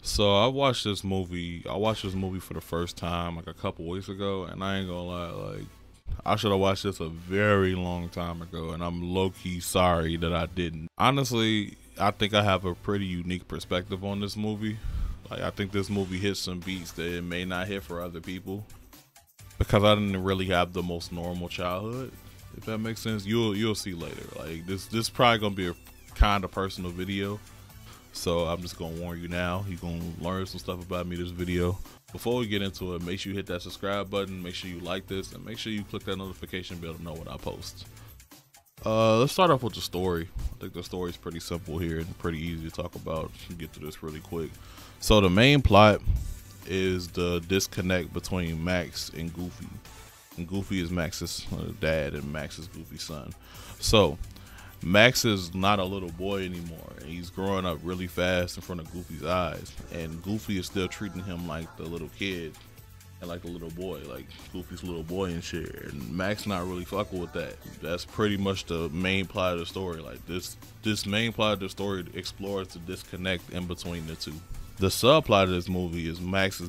So I watched this movie. I watched this movie for the first time like a couple weeks ago, and I ain't gonna lie, like I should have watched this a very long time ago, and I'm low key sorry that I didn't. Honestly, I think I have a pretty unique perspective on this movie. Like I think this movie hits some beats that it may not hit for other people because I didn't really have the most normal childhood. If that makes sense, you'll see later. Like this probably gonna be a kind of personal video. So I'm just gonna warn you now. You're gonna learn some stuff about me this video. Before we get into it, make sure you hit that subscribe button, make sure you like this, and make sure you click that notification bell to know when I post. Let's start off with the story. I think the story is pretty simple here and pretty easy to talk about. Get through this really quick. So the main plot is the disconnect between Max and Goofy. And Goofy is Max's dad and Max is Goofy's son. So Max is not a little boy anymore, and he's growing up really fast in front of Goofy's eyes. And Goofy is still treating him like the little kid and like the little boy, like Goofy's little boy and shit. And Max not really fucking with that. That's pretty much the main plot of the story. Like this main plot of the story explores the disconnect in between the two. The subplot of this movie is Max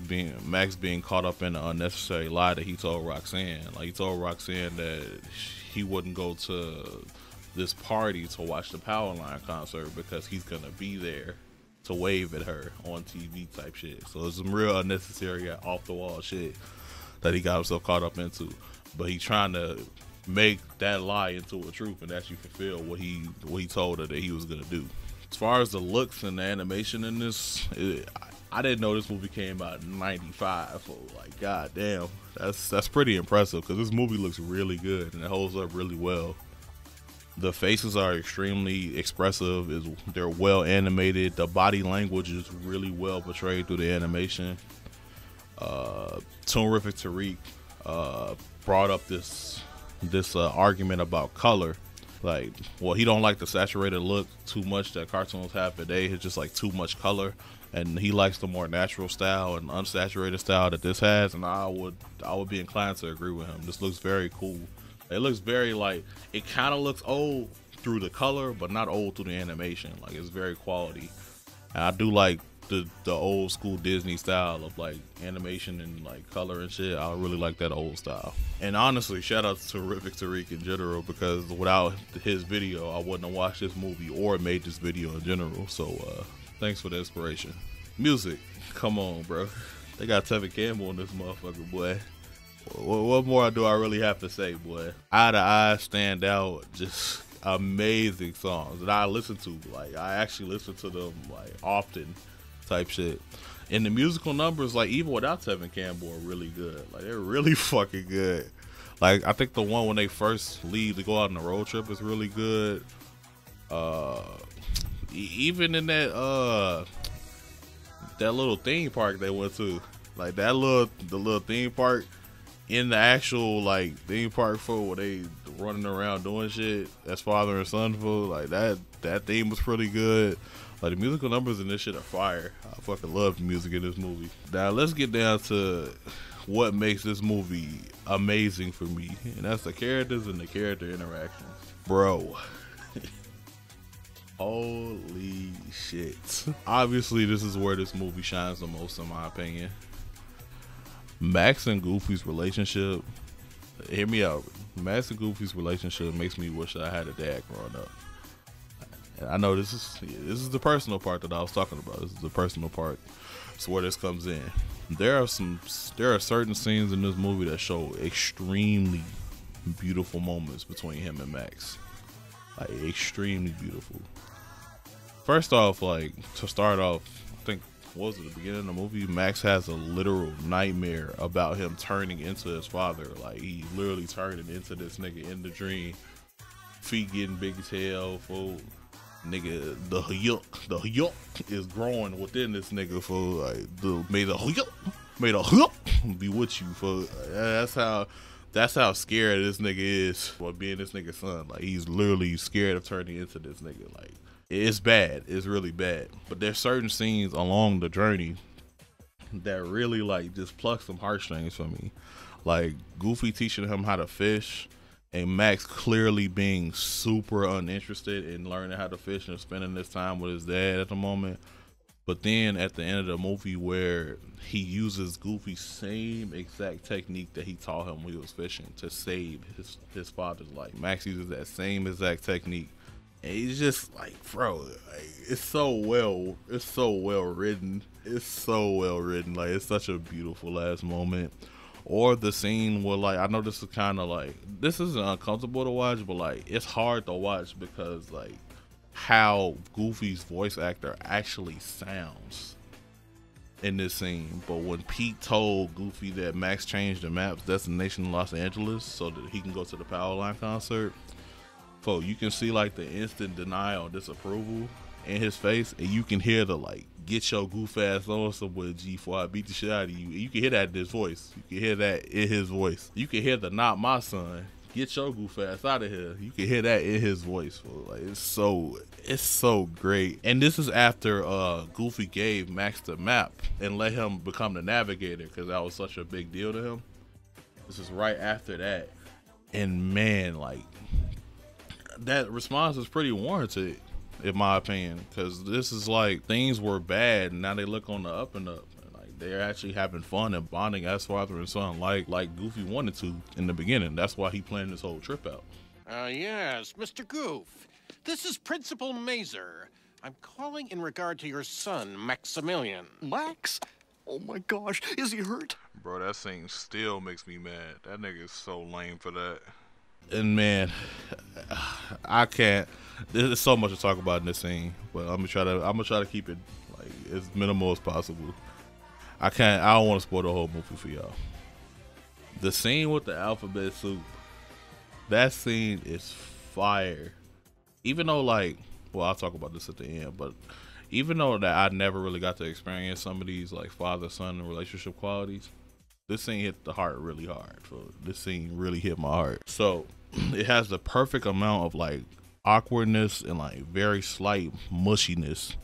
being caught up in an unnecessary lie that he told Roxanne. Like he told Roxanne that he wouldn't go to this party to watch the Powerline concert because he's gonna be there to wave at her on TV type shit. So it's some real unnecessary off the wall shit that he got himself caught up into. But he's trying to make that lie into a truth and actually fulfill what he told her that he was gonna do. As far as the looks and the animation in this, I didn't know this movie came out in '95. So like, god damn, that's pretty impressive because this movie looks really good and it holds up really well. The faces are extremely expressive. They're well animated. The body language is really well portrayed through the animation. Terrific Tariq brought up this argument about color. Like, well, he don't like the saturated look too much that cartoons have today. It's just like too much color, and he likes the more natural style and unsaturated style that this has. And I would be inclined to agree with him. This looks very cool. It looks very like, it kind of looks old through the color, but not old through the animation. Like it's very quality. And I do like the old school Disney style of like animation and like color and shit. I really like that old style. And honestly, shout out to Terrific Tariq in general because without his video, I wouldn't have watched this movie or made this video in general. So thanks for the inspiration. Music, come on, bro. They got Tevin Campbell in this motherfucker, boy. What more do I really have to say, boy? Eye to Eye, Standout, just amazing songs that I listen to. Like I actually listen to them like often, type shit. And the musical numbers, like even without Tevin Campbell, are really good. Like they're really fucking good. Like I think the one when they first leave to go out on a road trip is really good. Even in that little theme park they went to, like the little theme park. In the actual like theme park for where they running around doing shit as father and son for, like that theme was pretty good. Like the musical numbers in this shit are fire. I fucking love the music in this movie. Now let's get down to what makes this movie amazing for me, and that's the characters and the character interactions, bro. Holy shit. Obviously this is where this movie shines the most in my opinion. Max and Goofy's relationship, hear me out. Max and Goofy's relationship makes me wish that I had a dad growing up. And I know this is the personal part that I was talking about. This is the personal part. It's where this comes in. There are certain scenes in this movie that show extremely beautiful moments between him and Max. Like extremely beautiful. First off, like to start off, I think what was it, the beginning of the movie, Max has a literal nightmare about him turning into his father. Like he literally turning into this nigga in the dream. Feet getting big as hell, fool. Nigga, the hyuk is growing within this nigga, fool. Like may the hyuk be with you, fool. That's how scared this nigga is for being this nigga's son. Like he's literally scared of turning into this nigga. Like it's bad. It's really bad. But there's certain scenes along the journey that really like just pluck some heartstrings for me. Like Goofy teaching him how to fish and Max clearly being super uninterested in learning how to fish and spending this time with his dad at the moment. But then at the end of the movie, where he uses Goofy's same exact technique that he taught him when he was fishing to save his father's life. Max uses that same exact technique, and he's just like, bro, like, it's so well written. It's so well written. Like, it's such a beautiful last moment. Or the scene where, like, I know this is kind of like, this isn't uncomfortable to watch, but like, it's hard to watch because like how Goofy's voice actor actually sounds in this scene. But when Pete told Goofy that Max changed the map's destination Los Angeles so that he can go to the Powerline concert, you can see like the instant denial and disapproval in his face, and you can hear the like, get your goof ass on somewhere, G, before I beat the shit out of you. And you can hear that in his voice. You can hear that in his voice. You can hear the not my son, get your goof ass out of here. You can hear that in his voice. Like, it's so great. And this is after Goofy gave Max the map and let him become the navigator, because that was such a big deal to him. This is right after that. And man, like, that response is pretty warranted, in my opinion, because this is like, things were bad and now they look on the up and up. Like, they're actually having fun and bonding as father and son, like Goofy wanted to in the beginning. That's why he planned this whole trip out. Yes, Mr. Goof. This is Principal Mazer. I'm calling in regard to your son, Maximilian. Max? Oh my gosh, is he hurt? Bro, that scene still makes me mad. That nigga is so lame for that. And man, I can't. There's so much to talk about in this scene, but I'm gonna try to keep it like as minimal as possible. I don't want to spoil the whole movie for y'all. The scene with the alphabet soup, that scene is fire. Even though, like, well, I'll talk about this at the end, but even though that I never really got to experience some of these like father-son relationship qualities, this scene hit the heart really hard. So this scene really hit my heart. So it has the perfect amount of like awkwardness and like very slight mushiness.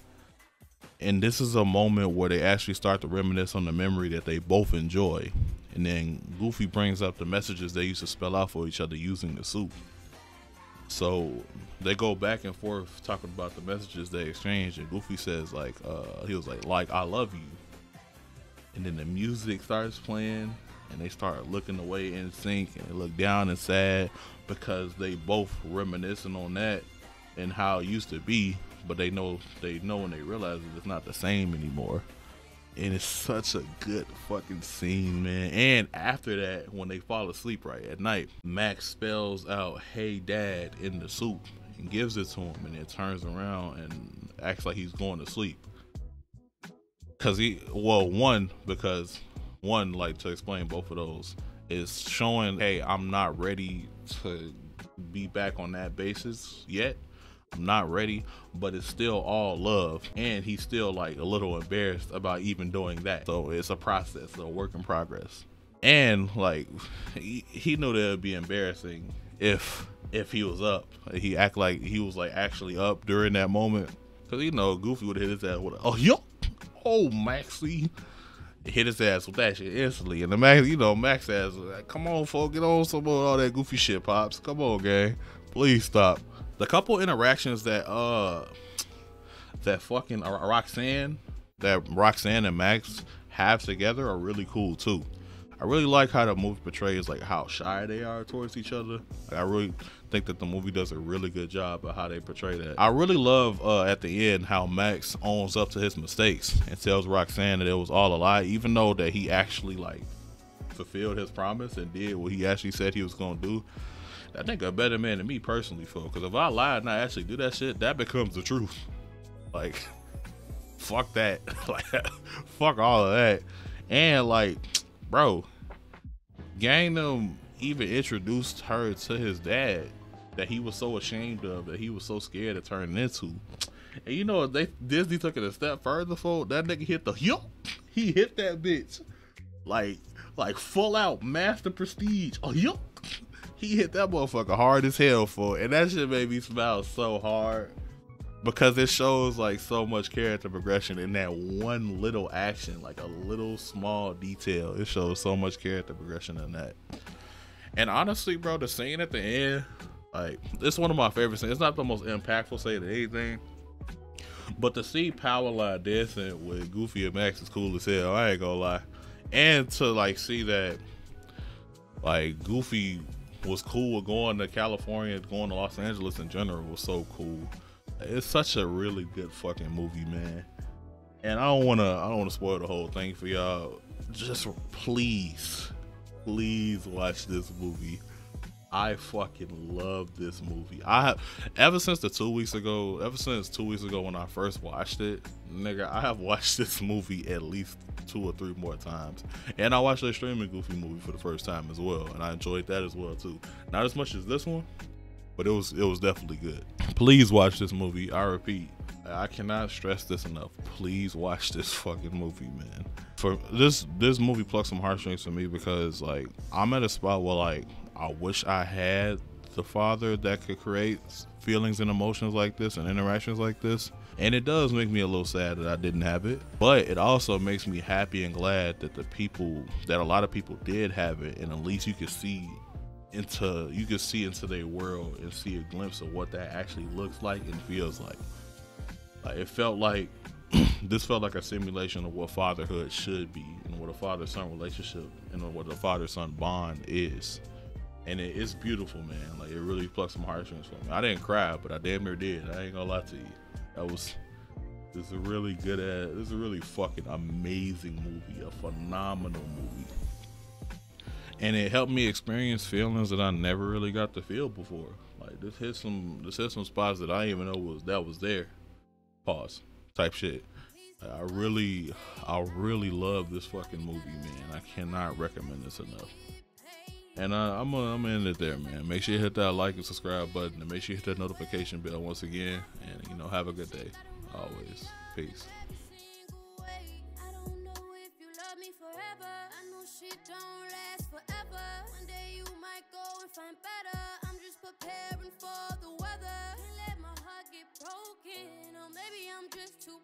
And this is a moment where they actually start to reminisce on the memory that they both enjoy. And then Goofy brings up the messages they used to spell out for each other using the soup. So they go back and forth talking about the messages they exchanged, and Goofy says like, he was like, I love you. And then the music starts playing, and they start looking away in sync, and they look down and sad because they both reminiscing on that and how it used to be, but they know when they realize that it's not the same anymore. And it's such a good fucking scene, man. And after that, when they fall asleep right at night, Max spells out, "Hey Dad," in the soup and gives it to him, and it turns around and acts like he's going to sleep. Because like, to explain both of those, is showing, hey, I'm not ready to be back on that basis yet. I'm not ready, but it's still all love, and he's still like a little embarrassed about even doing that. So it's a process, a work in progress. And like, he knew that it'd be embarrassing if he was up. He act like he was like actually up during that moment, because Goofy would have hit his ass with oh Maxie, hit his ass with that shit instantly. And the Max ass was like, come on, folks, get on some more all that goofy shit, pops. Come on, gang, please stop. The couple interactions that fucking Roxanne and Max have together are really cool too. I really like how the movie portrays like how shy they are towards each other. Like, I really think that the movie does a really good job of how they portray that. I really love at the end how Max owns up to his mistakes and tells Roxanne that it was all a lie, even though that he actually like fulfilled his promise and did what he actually said he was gonna do. I think a better man than me personally, folks. Because if I lie and I actually do that shit, that becomes the truth. Like, fuck that. Like, fuck all of that. And like, bro, Gangnam even introduced her to his dad that he was so ashamed of, that he was so scared of turning into. And Disney took it a step further, folks. That nigga hit he hit that bitch like full out master prestige. He hit that motherfucker hard as hell for it. And that shit made me smile so hard, because it shows like so much character progression in that one little action, like a little small detail. It shows so much character progression in that. And honestly, bro, the scene at the end, like, it's one of my favorite scenes. It's not the most impactful scene of anything, But to see Powerline dancing with Goofy and Max is cool as hell. I ain't gonna lie. And to like see that like Goofy was cool with going to California, going to Los Angeles in general was so cool. It's such a really good fucking movie, man. And I don't wanna spoil the whole thing for y'all. Just please watch this movie. I fucking love this movie. I have ever since 2 weeks ago when I first watched it, nigga, I have watched this movie at least 2 or 3 more times. And I watched the streaming Goofy movie for the first time as well, and I enjoyed that as well too. Not as much as this one, but it was definitely good. Please watch this movie. I repeat, I cannot stress this enough. Please watch this fucking movie, man. For this movie plucks some heartstrings for me because like I'm at a spot where like I wish I had the father that could create feelings and emotions like this and interactions like this. And it does make me a little sad that I didn't have it, but it also makes me happy and glad that a lot of people did have it, and at least you could see into their world and see a glimpse of what that actually looks like and feels like. Like it felt like this felt like a simulation of what fatherhood should be and what a father-son relationship and what a father-son bond is. And it's beautiful, man. Like it really plucked some heartstrings for me. I didn't cry, but I damn near did. I ain't gonna lie to you. This is a really fucking amazing movie, a phenomenal movie. And it helped me experience feelings that I never really got to feel before. Like this hit some spots that I didn't even know was there. Pause. Type shit. I really love this fucking movie, man. I cannot recommend this enough. And I'm gonna end it there, man. Make sure you hit that like and subscribe button, and make sure you hit that notification bell once again. And have a good day. Always. Peace. Don't last forever. One day you might go